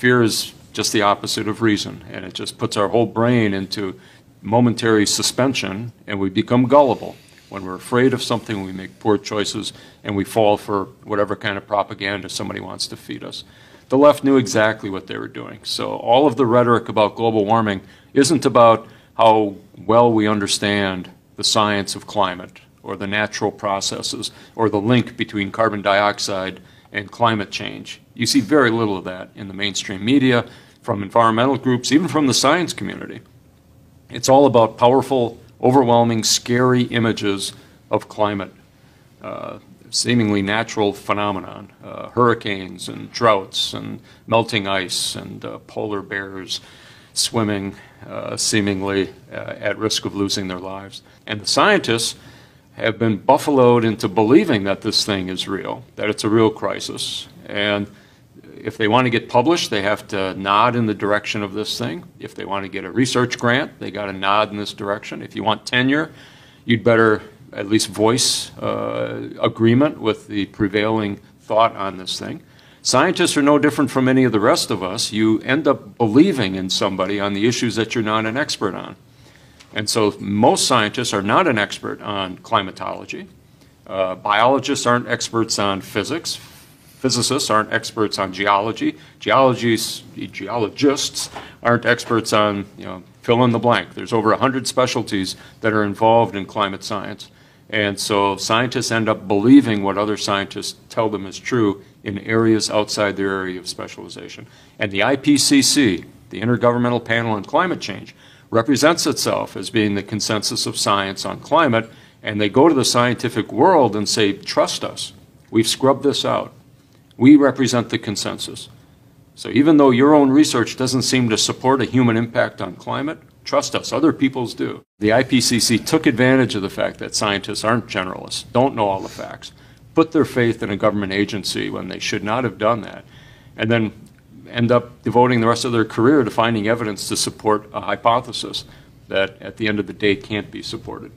Fear is just the opposite of reason, and it just puts our whole brain into momentary suspension, and we become gullible. When we're afraid of something, we make poor choices, and we fall for whatever kind of propaganda somebody wants to feed us. The left knew exactly what they were doing. So all of the rhetoric about global warming isn't about how well we understand the science of climate or the natural processes or the link between carbon dioxide and climate change. You see very little of that in the mainstream media, from environmental groups, even from the science community. It's all about powerful, overwhelming, scary images of climate, seemingly natural phenomenon, hurricanes and droughts and melting ice and polar bears swimming seemingly at risk of losing their lives. And the scientists have been buffaloed into believing that this thing is real, that it's a real crisis. And if they want to get published, they have to nod in the direction of this thing. If they want to get a research grant, they got to nod in this direction. If you want tenure, you'd better at least voice agreement with the prevailing thought on this thing. Scientists are no different from any of the rest of us. You end up believing in somebody on the issues that you're not an expert on. And so most scientists are not an expert on climatology. Biologists aren't experts on physics. Physicists aren't experts on geology. Geologists aren't experts on, fill in the blank. There's over 100 specialties that are involved in climate science. And so scientists end up believing what other scientists tell them is true in areas outside their area of specialization. And the IPCC, the Intergovernmental Panel on Climate Change, represents itself as being the consensus of science on climate, and they go to the scientific world and say, trust us, we've scrubbed this out. We represent the consensus. So even though your own research doesn't seem to support a human impact on climate, trust us, other people's do. The IPCC took advantage of the fact that scientists aren't generalists, don't know all the facts, put their faith in a government agency when they should not have done that, and then end up devoting the rest of their career to finding evidence to support a hypothesis that at the end of the day can't be supported.